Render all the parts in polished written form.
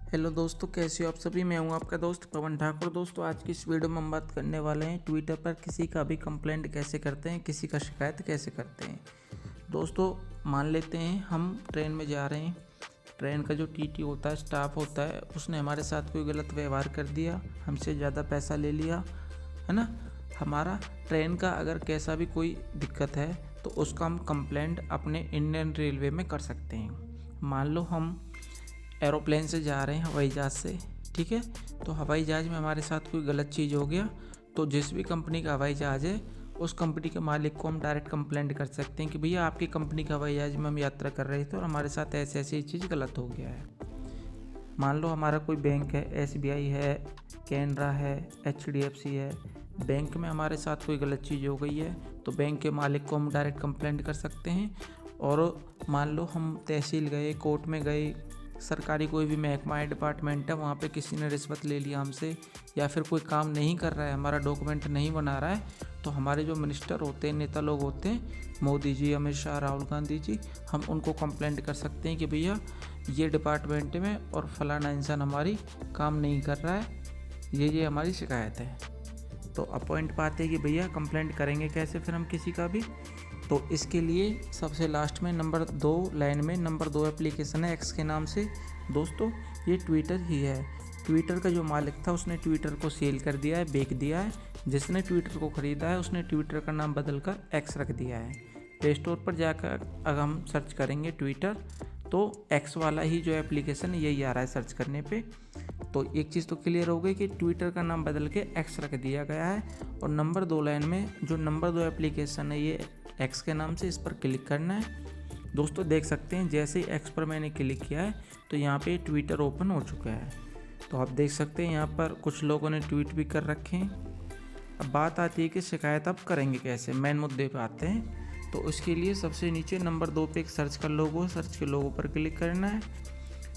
Hello दोस्तों, कैसे हो आप सभी। मैं हूं आपका दोस्त पवन ठाकुर। दोस्तों, आज की इस वीडियो में हम बात करने वाले हैं ट्विटर पर किसी का भी कंप्लेंट कैसे करते हैं, किसी का शिकायत कैसे करते हैं। दोस्तों, मान लेते हैं हम ट्रेन में जा रहे हैं। ट्रेन का जो टीटी होता है, स्टाफ होता है, उसने हमारे साथ कोई गलत व्यवहार कर दिया, हमसे ज़्यादा पैसा ले लिया, है ना। हमारा ट्रेन का अगर कैसा भी कोई दिक्कत है तो उसका हम कंप्लेंट अपने इंडियन रेलवे में कर सकते हैं। मान लो हम एरोप्लेन से जा रहे हैं, हवाई जहाज़ से, ठीक है। तो हवाई जहाज़ में हमारे साथ कोई गलत चीज़ हो गया तो जिस भी कंपनी का हवाई जहाज़ है उस कंपनी के मालिक को हम डायरेक्ट कंप्लेंट कर सकते हैं कि भैया आपकी कंपनी का हवाई जहाज़ में हम यात्रा कर रहे थे और हमारे साथ ऐसे ऐसी चीज़ गलत हो गया है। मान लो हमारा कोई बैंक है, SBI है, कैनरा है, HDFC है। बैंक में हमारे साथ कोई गलत चीज़ हो गई है तो बैंक के मालिक को हम डायरेक्ट कंप्लेंट कर सकते हैं। और मान लो हम तहसील गए, कोर्ट में गए, सरकारी कोई भी महकमा है, डिपार्टमेंट है, वहाँ पे किसी ने रिश्वत ले लिया हमसे, या फिर कोई काम नहीं कर रहा है, हमारा डॉक्यूमेंट नहीं बना रहा है, तो हमारे जो मिनिस्टर होते हैं, नेता लोग होते हैं, मोदी जी, अमित शाह, राहुल गांधी जी, हम उनको कंप्लेंट कर सकते हैं कि भैया ये डिपार्टमेंट में और फलाना इंसान हमारी काम नहीं कर रहा है, ये हमारी शिकायत है। तो अपॉइंट पाते हैं कि भैया कंप्लेंट करेंगे कैसे फिर हम किसी का भी। तो इसके लिए सबसे लास्ट में नंबर 2 लाइन में नंबर 2 एप्लीकेशन है एक्स के नाम से। दोस्तों, ये ट्विटर ही है। ट्विटर का जो मालिक था उसने ट्विटर को सेल कर दिया है, बेच दिया है। जिसने ट्विटर को ख़रीदा है उसने ट्विटर का नाम बदल कर एक्स रख दिया है। प्ले स्टोर पर जाकर अगर हम सर्च करेंगे ट्विटर तो एक्स वाला ही जो एप्लीकेशन यही आ रहा है सर्च करने पे। तो एक चीज़ तो क्लियर हो गई कि ट्विटर का नाम बदल के एक्स रख दिया गया है। और नंबर 2 लाइन में जो नंबर 2 एप्लीकेशन है ये एक्स के नाम से, इस पर क्लिक करना है। दोस्तों, देख सकते हैं जैसे ही एक्स पर मैंने क्लिक किया है तो यहाँ पे ट्विटर ओपन हो चुका है। तो आप देख सकते हैं यहाँ पर कुछ लोगों ने ट्वीट भी कर रखे हैं। अब बात आती है कि शिकायत अब करेंगे कैसे, मेन मुद्दे पे आते हैं। तो उसके लिए सबसे नीचे नंबर 2 पे एक सर्च का लोगो है, सर्च के लोगो पर क्लिक करना है।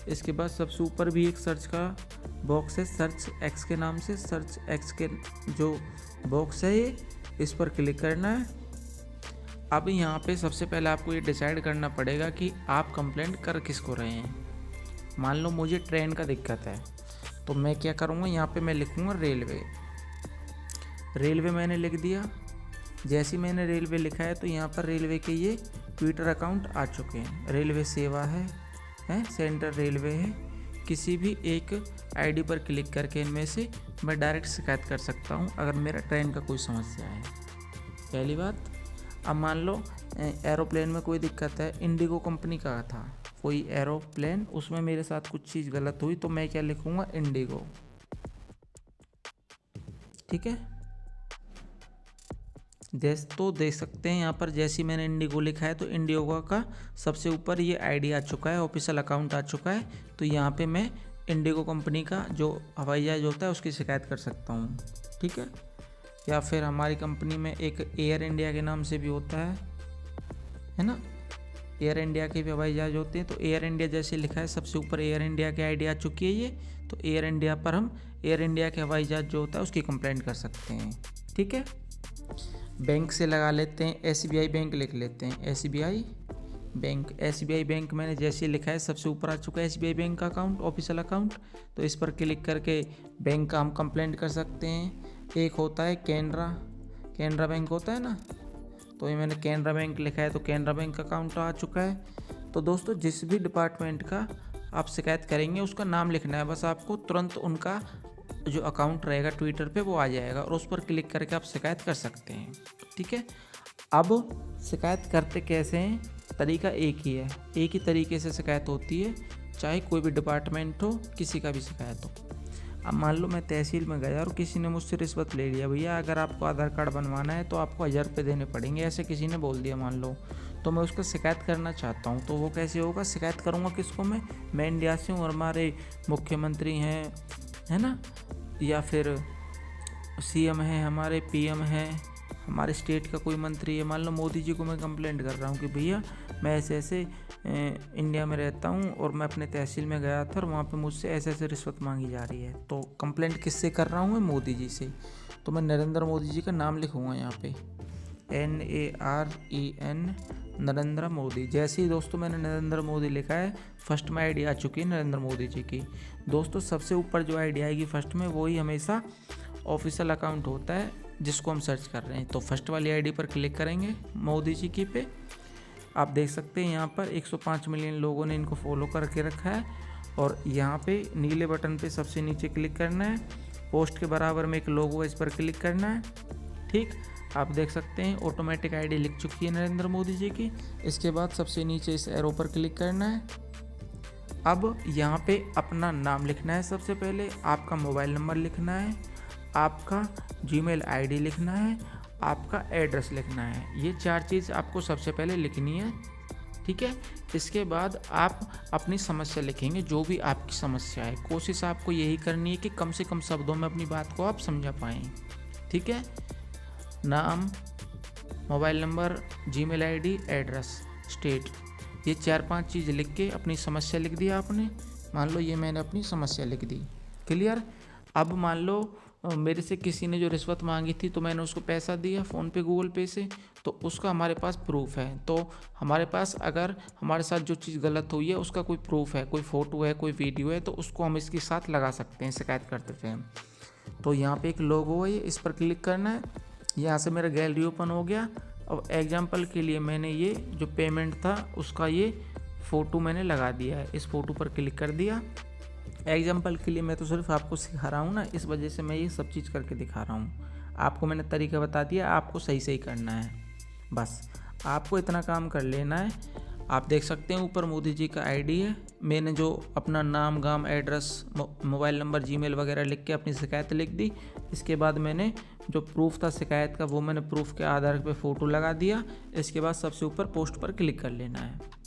इसके बाद सबसे ऊपर भी एक सर्च का बॉक्स है, सर्च एक्स के नाम से। सर्च एक्स के जो बॉक्स है ये, इस पर क्लिक करना है। अब यहाँ पे सबसे पहले आपको ये डिसाइड करना पड़ेगा कि आप कंप्लेंट कर किसको रहे हैं। मान लो मुझे ट्रेन का दिक्कत है तो मैं क्या करूँगा, यहाँ पे मैं लिखूँगा रेलवे। रेलवे मैंने लिख दिया। जैसे ही मैंने रेलवे लिखा है तो यहाँ पर रेलवे के ये ट्विटर अकाउंट आ चुके हैं। रेलवे सेवा है, सेंट्रल रेलवे है। किसी भी एक आईडी पर क्लिक करके इनमें से मैं डायरेक्ट शिकायत कर सकता हूँ अगर मेरा ट्रेन का कोई समस्या है। पहली बात। अब मान लो एरोप्लेन में कोई दिक्कत है, इंडिगो कंपनी का था कोई एरोप्लेन, उसमें मेरे साथ कुछ चीज़ गलत हुई तो मैं क्या लिखूँगा, इंडिगो, ठीक है। जैसे तो देख सकते हैं यहाँ पर जैसे ही मैंने इंडिगो लिखा है तो इंडिगो का सबसे ऊपर ये आईडी आ चुका है, ऑफिशियल अकाउंट आ चुका है। तो यहाँ पे मैं इंडिगो कंपनी का जो हवाई जहाज़ होता है उसकी शिकायत कर सकता हूँ, ठीक है। या फिर हमारी कंपनी में एक एयर इंडिया के नाम से भी होता है ना। एयर इंडिया के भी हवाई जहाज़ होते हैं। तो एयर इंडिया जैसे लिखा है सबसे ऊपर एयर इंडिया की आईडी आ चुकी है ये। तो एयर इंडिया पर हम एयर इंडिया के हवाई जहाज़ जो होता है उसकी कंप्लेंट कर सकते हैं, ठीक है। बैंक से लगा लेते हैं, SBI बैंक लिख लेते हैं, SBI बैंक। SBI बैंक मैंने जैसे लिखा है सबसे ऊपर आ चुका है SBI बैंक का अकाउंट, ऑफिशियल अकाउंट। तो इस पर क्लिक करके बैंक का हम कंप्लेंट कर सकते हैं। एक होता है कैनरा बैंक होता है ना, तो ये मैंने कैनरा बैंक लिखा है तो कैनरा बैंक का अकाउंट आ चुका है। तो दोस्तों, जिस भी डिपार्टमेंट का आप शिकायत करेंगे उसका नाम लिखना है, बस आपको तुरंत उनका जो अकाउंट रहेगा ट्विटर पे वो आ जाएगा और उस पर क्लिक करके आप शिकायत कर सकते हैं, ठीक है। अब शिकायत करते कैसे हैं, तरीका एक ही है, एक ही तरीके से शिकायत होती है, चाहे कोई भी डिपार्टमेंट हो, किसी का भी शिकायत हो। अब मान लो मैं तहसील में गया और किसी ने मुझसे रिश्वत ले लिया, भैया अगर आपको आधार कार्ड बनवाना है तो आपको 1000 रुपये देने पड़ेंगे, ऐसे किसी ने बोल दिया मान लो। तो मैं उसका शिकायत करना चाहता हूँ तो वो कैसे होगा, शिकायत करूँगा किसको, मैं इंडिया से हूँ और हमारे मुख्यमंत्री हैं, है ना, या फिर CM है, हमारे PM है, हमारे स्टेट का कोई मंत्री है। मान लो मोदी जी को मैं कंप्लेंट कर रहा हूँ कि भैया मैं ऐसे ऐसे इंडिया में रहता हूँ और मैं अपने तहसील में गया था और वहाँ पे मुझसे ऐसे ऐसे रिश्वत मांगी जा रही है। तो कंप्लेंट किससे कर रहा हूँ मैं, मोदी जी से। तो मैं नरेंद्र मोदी जी का नाम लिखूँगा यहाँ पे, NAREN नरेंद्र मोदी। जैसे ही दोस्तों मैंने नरेंद्र मोदी लिखा है, फर्स्ट में आईडी आ चुकी है नरेंद्र मोदी जी की। दोस्तों सबसे ऊपर जो आईडी आएगी फर्स्ट में, वही हमेशा ऑफिशियल अकाउंट होता है जिसको हम सर्च कर रहे हैं। तो फर्स्ट वाली आईडी पर क्लिक करेंगे मोदी जी की पे। आप देख सकते हैं यहाँ पर 105 मिलियन लोगों ने इनको फॉलो करके रखा है। और यहाँ पे नीले बटन पे सबसे नीचे क्लिक करना है, पोस्ट के बराबर में एक लोगो है, इस पर क्लिक करना है। ठीक, आप देख सकते हैं ऑटोमेटिक आईडी लिख चुकी है नरेंद्र मोदी जी की। इसके बाद सबसे नीचे इस एरो पर क्लिक करना है। अब यहाँ पे अपना नाम लिखना है, सबसे पहले आपका मोबाइल नंबर लिखना है, आपका जीमेल आईडी लिखना है, आपका एड्रेस लिखना है। ये 4 चीज़ आपको सबसे पहले लिखनी है। ठीक है, इसके बाद आप अपनी समस्या लिखेंगे, जो भी आपकी समस्या है। कोशिश आपको यही करनी है कि कम से कम शब्दों में अपनी बात को आप समझा पाएँ। ठीक है, नाम, mobile number, Gmail ID, address, state, ये 4-5 चीज़ लिख के अपनी समस्या लिख दी आपने। मान लो ये मैंने अपनी समस्या लिख दी। क्लियर। अब मान लो मेरे से किसी ने जो रिश्वत मांगी थी, तो मैंने उसको पैसा दिया फ़ोन पे, गूगल पे से, तो उसका हमारे पास प्रूफ है। तो हमारे पास अगर हमारे साथ जो चीज़ गलत हुई है उसका कोई प्रूफ है, कोई फ़ोटो है, कोई वीडियो है, तो उसको हम इसके साथ लगा सकते हैं शिकायत करते थे। तो यहाँ पे एक लोगो है, इस पर क्लिक करना है। यहाँ से मेरा गैलरी ओपन हो गया। अब एग्जाम्पल के लिए मैंने ये जो पेमेंट था उसका ये फ़ोटो मैंने लगा दिया है, इस फ़ोटो पर क्लिक कर दिया। एग्जाम्पल के लिए मैं तो सिर्फ आपको सिखा रहा हूँ ना, इस वजह से मैं ये सब चीज़ करके दिखा रहा हूँ। आपको मैंने तरीका बता दिया, आपको सही सही करना है। बस आपको इतना काम कर लेना है। आप देख सकते हैं ऊपर मोदी जी का आईडी है। मैंने जो अपना नाम, गांव, एड्रेस, मोबाइल नंबर, जीमेल वगैरह लिख के अपनी शिकायत लिख दी। इसके बाद मैंने जो प्रूफ था शिकायत का, वो मैंने प्रूफ के आधार पे फ़ोटो लगा दिया। इसके बाद सबसे ऊपर पोस्ट पर क्लिक कर लेना है।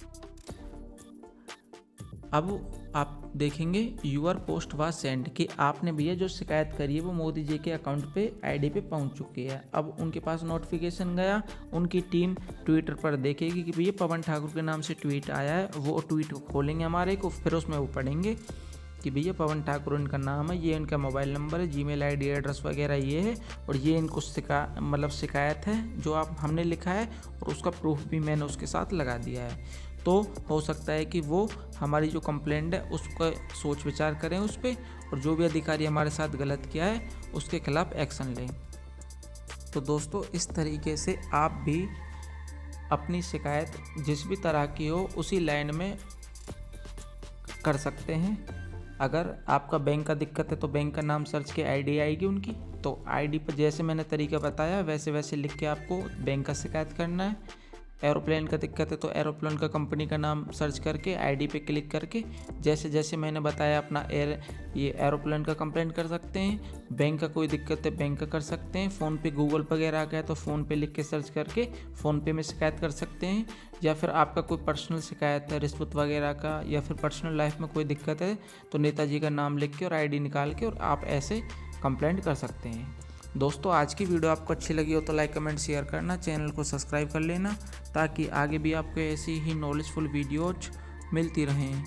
अब आप देखेंगे यूर पोस्ट वाज सेंड कि आपने भैया जो शिकायत करी है वो मोदी जी के अकाउंट पे, आईडी पे पहुंच चुकी है। अब उनके पास नोटिफिकेशन गया, उनकी टीम ट्विटर पर देखेगी कि भैया पवन ठाकुर के नाम से ट्वीट आया है। वो ट्वीट को खोलेंगे हमारे को, फिर उसमें वो पढ़ेंगे कि भैया पवन ठाकुर इनका नाम है, ये इनका मोबाइल नंबर है, जीमेल आईडी, एड्रेस वगैरह ये है, और ये इनको शिकायत है जो हमने लिखा है, और उसका प्रूफ भी मैंने उसके साथ लगा दिया है। तो हो सकता है कि वो हमारी जो कंप्लेंट है उसका सोच विचार करें उस पर, और जो भी अधिकारी हमारे साथ गलत किया है उसके खिलाफ एक्शन लें। तो दोस्तों इस तरीके से आप भी अपनी शिकायत जिस भी तरह की हो उसी लाइन में कर सकते हैं। अगर आपका बैंक का दिक्कत है तो बैंक का नाम सर्च के आईडी आएगी उनकी, तो आईडी पर जैसे मैंने तरीका बताया वैसे वैसे लिख के आपको बैंक का शिकायत करना है। एरोप्लेन का दिक्कत है तो एरोप्लेन का कंपनी का नाम सर्च करके आईडी पे क्लिक करके जैसे जैसे मैंने बताया अपना ये एरोप्लेन का कंप्लेंट कर सकते हैं। बैंक का कोई दिक्कत है बैंक का कर सकते हैं। फ़ोन पे गूगल वगैरह आ गया तो फ़ोन पे लिख के सर्च करके फ़ोन पे में शिकायत कर सकते हैं। या फिर आपका कोई पर्सनल शिकायत है रिश्वत वगैरह का, या फिर पर्सनल लाइफ में कोई दिक्कत है तो नेताजी का नाम लिख के और आईडी निकाल के और आप ऐसे कंप्लेंट कर सकते हैं। दोस्तों आज की वीडियो आपको अच्छी लगी हो तो लाइक, कमेंट, शेयर करना, चैनल को सब्सक्राइब कर लेना ताकि आगे भी आपको ऐसी ही नॉलेजफुल वीडियोज मिलती रहें।